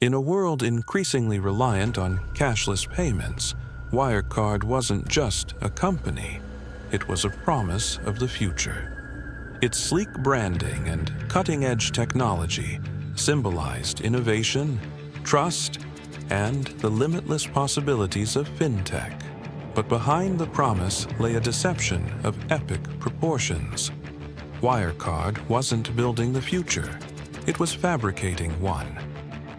In a world increasingly reliant on cashless payments, Wirecard wasn't just a company, it was a promise of the future. Its sleek branding and cutting-edge technology symbolized innovation, trust, and the limitless possibilities of Fintech. But behind the promise lay a deception of epic proportions. Wirecard wasn't building the future, it was fabricating one.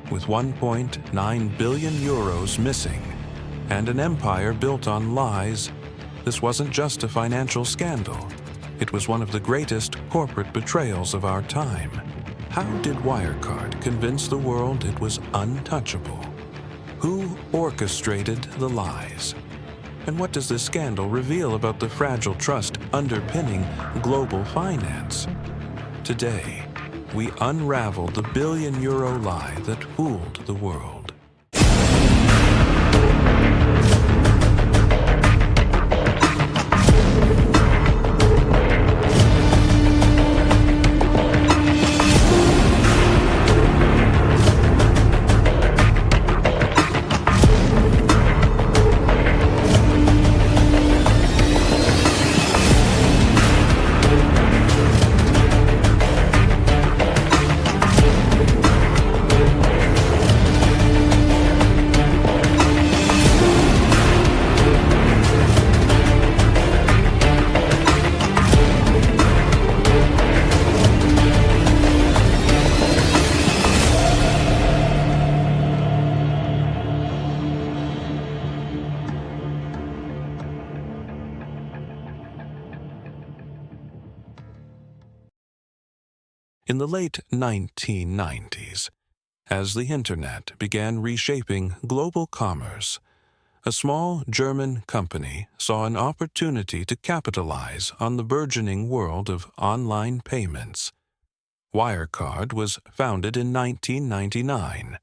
With 1.9 billion euros missing and an empire built on lies, this wasn't just a financial scandal. It was one of the greatest corporate betrayals of our time. How did Wirecard convince the world it was untouchable? Who orchestrated the lies? And what does this scandal reveal about the fragile trust underpinning global finance? Today, we unravel the billion-euro lie that fooled the world. In the late 1990s, as the Internet began reshaping global commerce, a small German company saw an opportunity to capitalize on the burgeoning world of online payments. Wirecard was founded in 1999,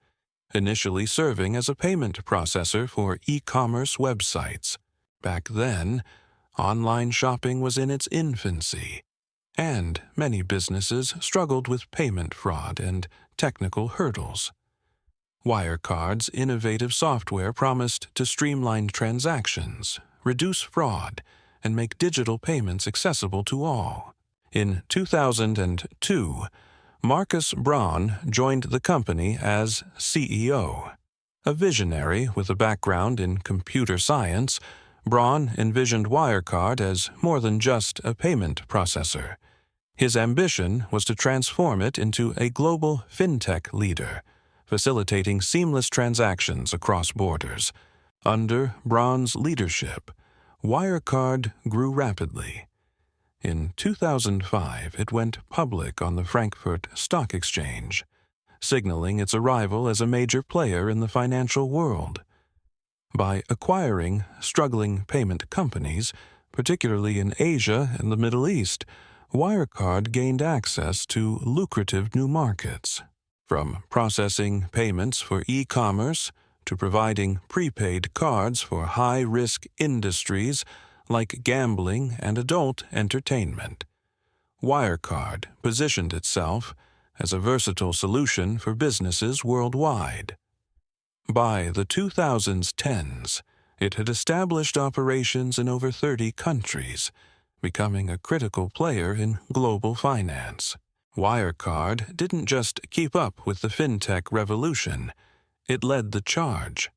initially serving as a payment processor for e-commerce websites. Back then, online shopping was in its infancy, and many businesses struggled with payment fraud and technical hurdles. Wirecard's innovative software promised to streamline transactions, reduce fraud, and make digital payments accessible to all. In 2002, Markus Braun joined the company as CEO. A visionary with a background in computer science, Braun envisioned Wirecard as more than just a payment processor. His ambition was to transform it into a global fintech leader, facilitating seamless transactions across borders. Under Braun's leadership, Wirecard grew rapidly. In 2005, it went public on the Frankfurt Stock Exchange, signaling its arrival as a major player in the financial world. By acquiring struggling payment companies, particularly in Asia and the Middle East, Wirecard gained access to lucrative new markets. From processing payments for e-commerce to providing prepaid cards for high-risk industries like gambling and adult entertainment, Wirecard positioned itself as a versatile solution for businesses worldwide. By the 2010s, it had established operations in over 30 countries, becoming a critical player in global finance. Wirecard didn't just keep up with the fintech revolution, it led the charge.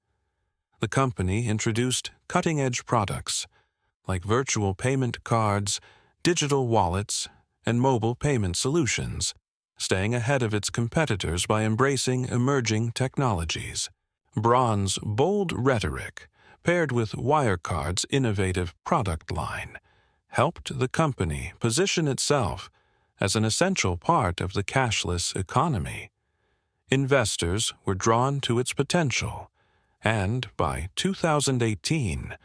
The company introduced cutting-edge products like virtual payment cards, digital wallets, and mobile payment solutions, staying ahead of its competitors by embracing emerging technologies. Braun's bold rhetoric, paired with Wirecard's innovative product line, helped the company position itself as an essential part of the cashless economy. Investors were drawn to its potential, and by 2018,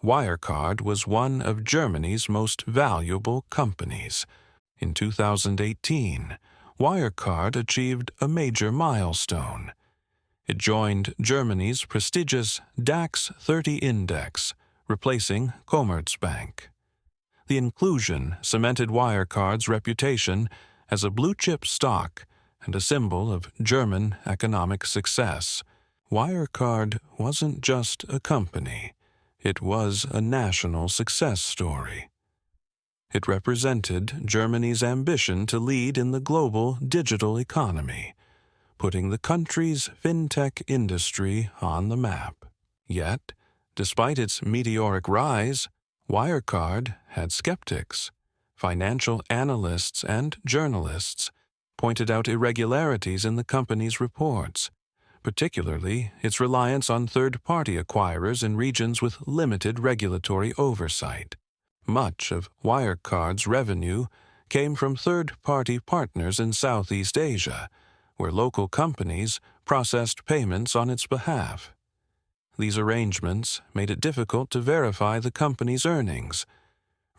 Wirecard was one of Germany's most valuable companies. In 2018, Wirecard achieved a major milestone. It joined Germany's prestigious DAX 30 index, replacing Commerzbank. The inclusion cemented Wirecard's reputation as a blue-chip stock and a symbol of German economic success. Wirecard wasn't just a company, it was a national success story. It represented Germany's ambition to lead in the global digital economy, putting the country's fintech industry on the map. Yet, despite its meteoric rise, Wirecard had skeptics. Financial analysts and journalists pointed out irregularities in the company's reports, particularly its reliance on third-party acquirers in regions with limited regulatory oversight. Much of Wirecard's revenue came from third-party partners in Southeast Asia, where local companies processed payments on its behalf. These arrangements made it difficult to verify the company's earnings,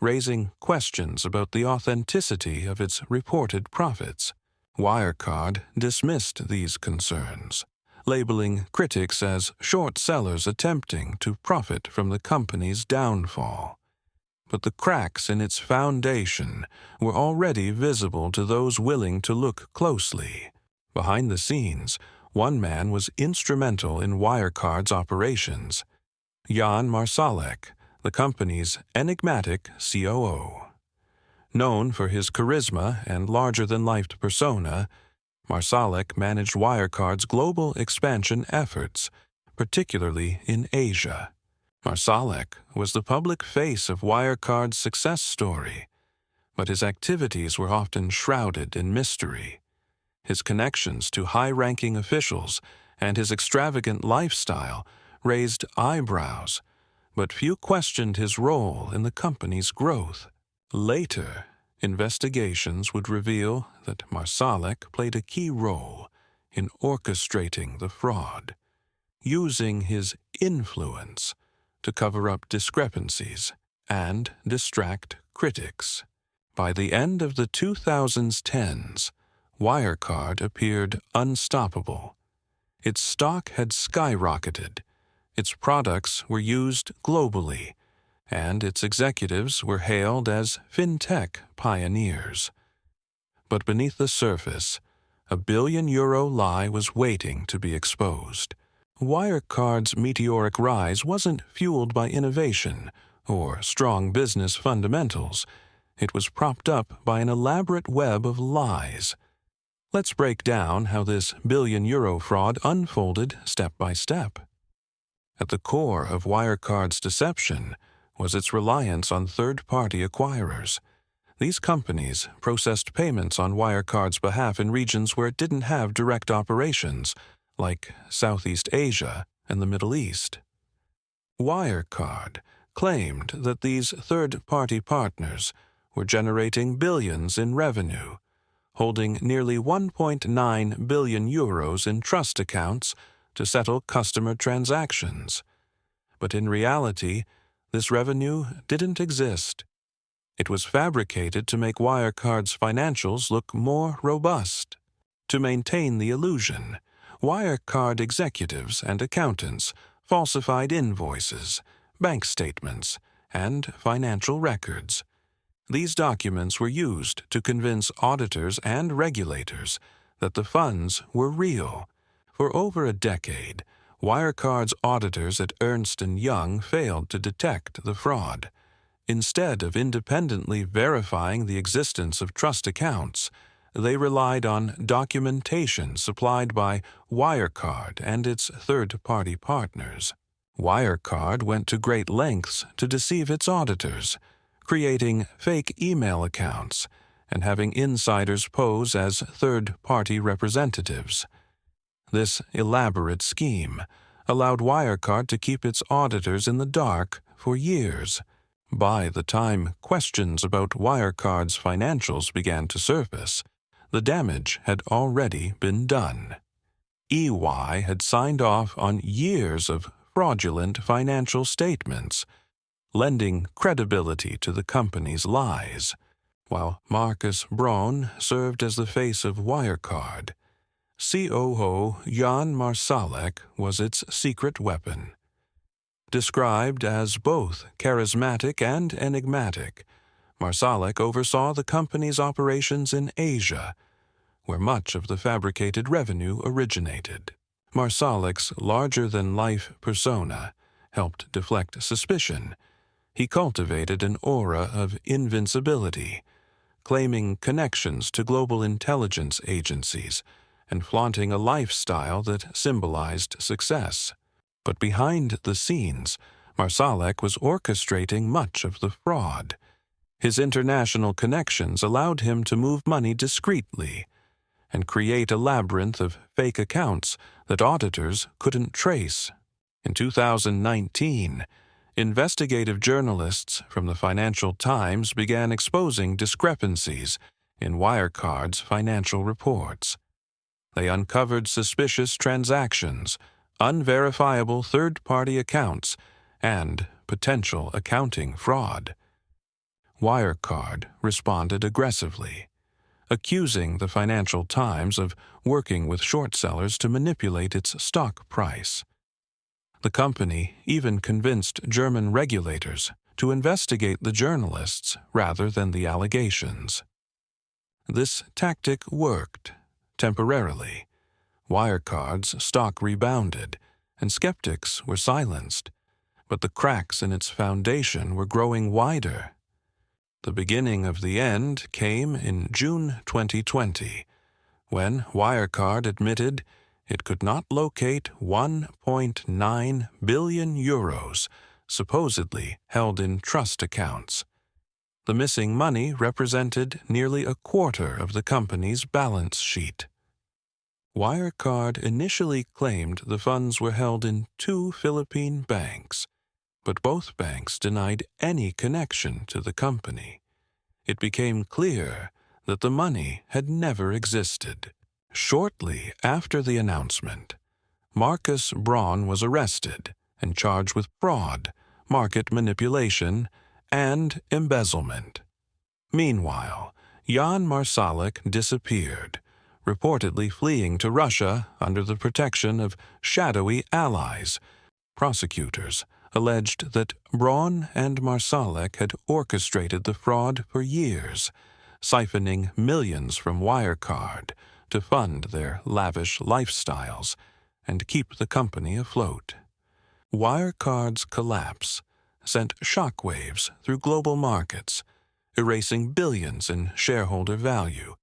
raising questions about the authenticity of its reported profits. Wirecard dismissed these concerns, labeling critics as short sellers attempting to profit from the company's downfall. But the cracks in its foundation were already visible to those willing to look closely. Behind the scenes, one man was instrumental in Wirecard's operations: Jan Marsalek, the company's enigmatic COO. Known for his charisma and larger-than-life persona, Marsalek managed Wirecard's global expansion efforts, particularly in Asia. Marsalek was the public face of Wirecard's success story, but his activities were often shrouded in mystery. His connections to high-ranking officials and his extravagant lifestyle raised eyebrows, but few questioned his role in the company's growth. Later, investigations would reveal that Marsalek played a key role in orchestrating the fraud, using his influence to cover up discrepancies and distract critics. By the end of the 2010s, Wirecard appeared unstoppable. Its stock had skyrocketed, its products were used globally, and its executives were hailed as Fintech pioneers. But beneath the surface, a billion-euro lie was waiting to be exposed. Wirecard's meteoric rise wasn't fueled by innovation or strong business fundamentals. It was propped up by an elaborate web of lies. Let's break down how this billion-euro fraud unfolded step by step. At the core of Wirecard's deception was its reliance on third-party acquirers. These companies processed payments on Wirecard's behalf in regions where it didn't have direct operations, like Southeast Asia and the Middle East. Wirecard claimed that these third-party partners were generating billions in revenue, holding nearly 1.9 billion euros in trust accounts to settle customer transactions. But in reality, this revenue didn't exist. It was fabricated to make Wirecard's financials look more robust. To maintain the illusion, Wirecard executives and accountants falsified invoices, bank statements, and financial records. These documents were used to convince auditors and regulators that the funds were real. For over a decade, Wirecard's auditors at Ernst & Young failed to detect the fraud. Instead of independently verifying the existence of trust accounts, they relied on documentation supplied by Wirecard and its third-party partners. Wirecard went to great lengths to deceive its auditors, creating fake email accounts and having insiders pose as third-party representatives. This elaborate scheme allowed Wirecard to keep its auditors in the dark for years. By the time questions about Wirecard's financials began to surface, the damage had already been done. EY had signed off on years of fraudulent financial statements, lending credibility to the company's lies, while Marcus Braun served as the face of Wirecard. COO Jan Marsalek was its secret weapon. Described as both charismatic and enigmatic, Marsalek oversaw the company's operations in Asia, where much of the fabricated revenue originated. Marsalek's larger-than-life persona helped deflect suspicion. He cultivated an aura of invincibility, claiming connections to global intelligence agencies and flaunting a lifestyle that symbolized success. But behind the scenes, Marsalek was orchestrating much of the fraud. His international connections allowed him to move money discreetly and create a labyrinth of fake accounts that auditors couldn't trace. In 2019, investigative journalists from the Financial Times began exposing discrepancies in Wirecard's financial reports. They uncovered suspicious transactions, unverifiable third-party accounts, and potential accounting fraud. Wirecard responded aggressively, accusing the Financial Times of working with short sellers to manipulate its stock price. The company even convinced German regulators to investigate the journalists rather than the allegations. This tactic worked, temporarily. Wirecard's stock rebounded, and skeptics were silenced, but the cracks in its foundation were growing wider. The beginning of the end came in June 2020, when Wirecard admitted it could not locate 1.9 billion euros supposedly held in trust accounts. The missing money represented nearly a quarter of the company's balance sheet. Wirecard initially claimed the funds were held in 2 Philippine banks, but both banks denied any connection to the company. It became clear that the money had never existed. Shortly after the announcement, Marcus Braun was arrested and charged with fraud, market manipulation, and embezzlement. Meanwhile, Jan Marsalek disappeared, reportedly fleeing to Russia under the protection of shadowy allies. Prosecutors alleged that Braun and Marsalek had orchestrated the fraud for years, siphoning millions from Wirecard to fund their lavish lifestyles and keep the company afloat. Wirecard's collapse sent shockwaves through global markets, erasing billions in shareholder value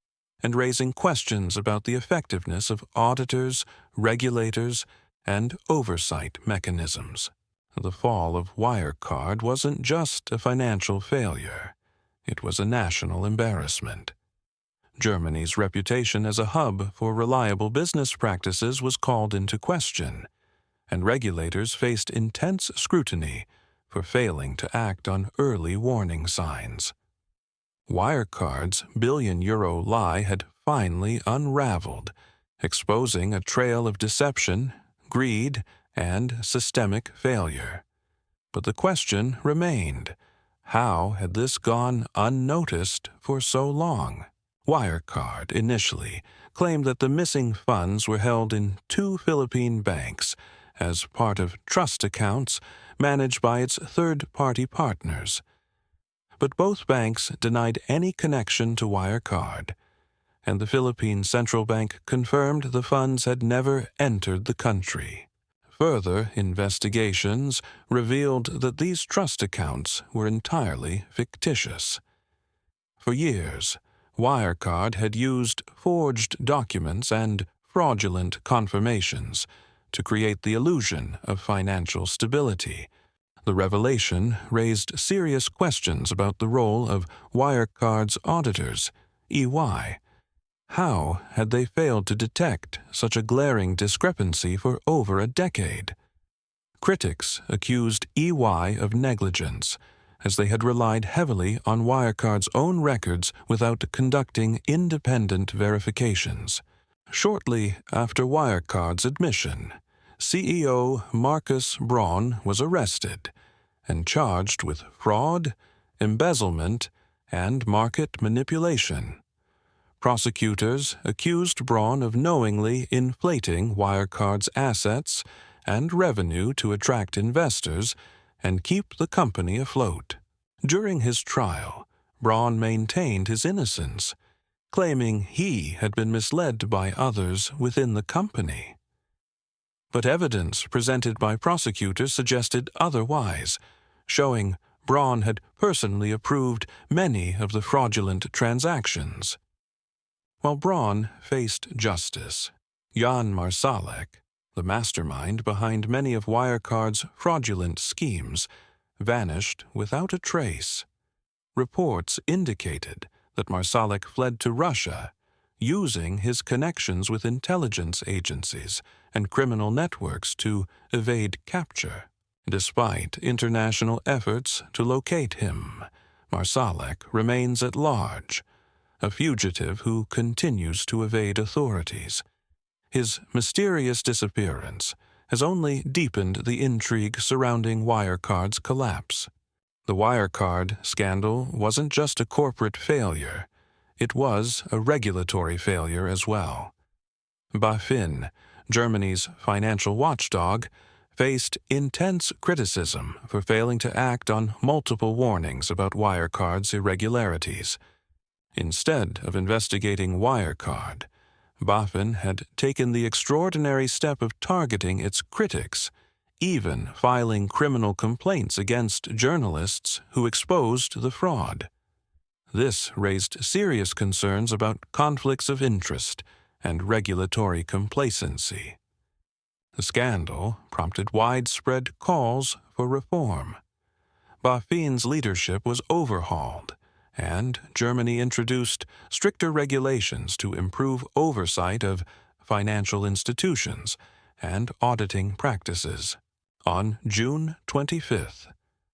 and raising questions about the effectiveness of auditors, regulators, and oversight mechanisms. The fall of Wirecard wasn't just a financial failure. It was a national embarrassment. Germany's reputation as a hub for reliable business practices was called into question, and regulators faced intense scrutiny for failing to act on early warning signs. Wirecard's billion-euro lie had finally unraveled, exposing a trail of deception, greed, and systemic failure. But the question remained: how had this gone unnoticed for so long? Wirecard initially claimed that the missing funds were held in 2 Philippine banks as part of trust accounts managed by its third-party partners. But both banks denied any connection to Wirecard, and the Philippine Central Bank confirmed the funds had never entered the country. Further investigations revealed that these trust accounts were entirely fictitious. For years, Wirecard had used forged documents and fraudulent confirmations to create the illusion of financial stability. The revelation raised serious questions about the role of Wirecard's auditors, EY. How had they failed to detect such a glaring discrepancy for over a decade? Critics accused EY of negligence, as they had relied heavily on Wirecard's own records without conducting independent verifications. Shortly after Wirecard's admission, CEO Marcus Braun was arrested and charged with fraud, embezzlement, and market manipulation. Prosecutors accused Braun of knowingly inflating Wirecard's assets and revenue to attract investors and keep the company afloat. During his trial, Braun maintained his innocence, claiming he had been misled by others within the company. But evidence presented by prosecutors suggested otherwise, showing Braun had personally approved many of the fraudulent transactions. While Braun faced justice, Jan Marsalek, the mastermind behind many of Wirecard's fraudulent schemes, vanished without a trace. Reports indicated that Marsalek fled to Russia, using his connections with intelligence agencies and criminal networks to evade capture. Despite international efforts to locate him, Marsalek remains at large, a fugitive who continues to evade authorities. His mysterious disappearance has only deepened the intrigue surrounding Wirecard's collapse. The Wirecard scandal wasn't just a corporate failure, it was a regulatory failure as well. BaFin, Germany's financial watchdog, faced intense criticism for failing to act on multiple warnings about Wirecard's irregularities. Instead of investigating Wirecard, BaFin had taken the extraordinary step of targeting its critics, even filing criminal complaints against journalists who exposed the fraud. This raised serious concerns about conflicts of interest and regulatory complacency. The scandal prompted widespread calls for reform. BaFin's leadership was overhauled, and Germany introduced stricter regulations to improve oversight of financial institutions and auditing practices. On June 25,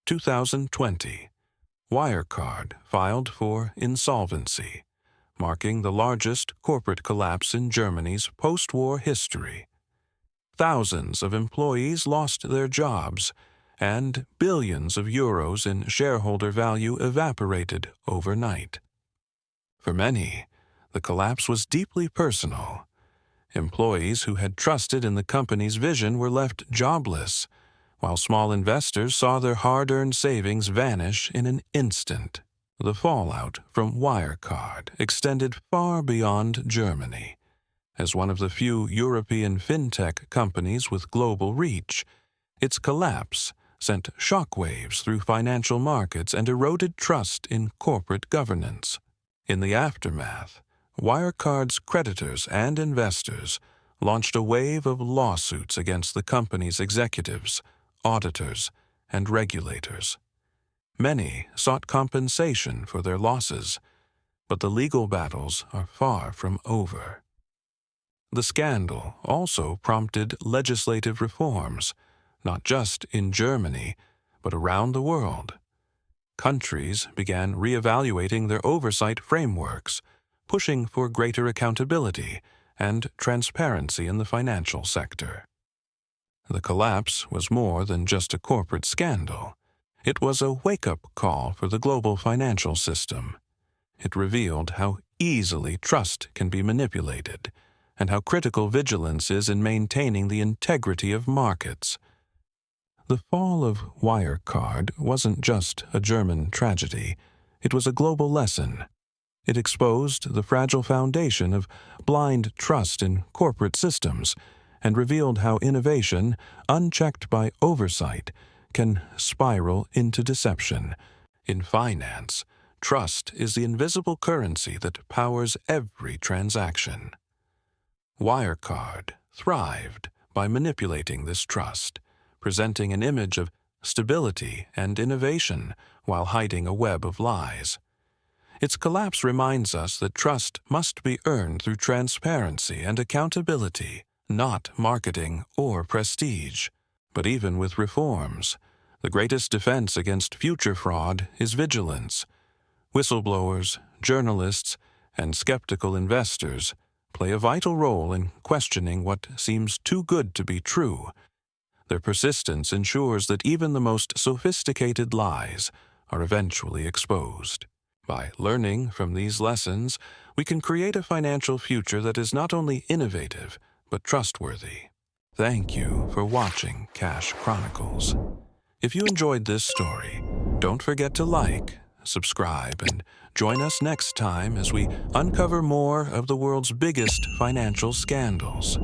2020, Wirecard filed for insolvency, marking the largest corporate collapse in Germany's post-war history. Thousands of employees lost their jobs, and billions of euros in shareholder value evaporated overnight. For many, the collapse was deeply personal. Employees who had trusted in the company's vision were left jobless, while small investors saw their hard-earned savings vanish in an instant. The fallout from Wirecard extended far beyond Germany. As one of the few European Fintech companies with global reach, its collapse sent shockwaves through financial markets and eroded trust in corporate governance. In the aftermath, Wirecard's creditors and investors launched a wave of lawsuits against the company's executives, auditors, and regulators. Many sought compensation for their losses, but the legal battles are far from over. The scandal also prompted legislative reforms, not just in Germany, but around the world. Countries began reevaluating their oversight frameworks, pushing for greater accountability and transparency in the financial sector. The collapse was more than just a corporate scandal. It was a wake-up call for the global financial system. It revealed how easily trust can be manipulated, and how critical vigilance is in maintaining the integrity of markets. The fall of Wirecard wasn't just a German tragedy, it was a global lesson. It exposed the fragile foundation of blind trust in corporate systems and revealed how innovation, unchecked by oversight, can spiral into deception. In finance, trust is the invisible currency that powers every transaction. Wirecard thrived by manipulating this trust, presenting an image of stability and innovation while hiding a web of lies. Its collapse reminds us that trust must be earned through transparency and accountability, not marketing or prestige. But even with reforms, the greatest defense against future fraud is vigilance. Whistleblowers, journalists, and skeptical investors play a vital role in questioning what seems too good to be true. Their persistence ensures that even the most sophisticated lies are eventually exposed. By learning from these lessons, we can create a financial future that is not only innovative, but trustworthy. Thank you for watching Cash Chronicles. If you enjoyed this story, don't forget to like, subscribe, and join us next time as we uncover more of the world's biggest financial scandals.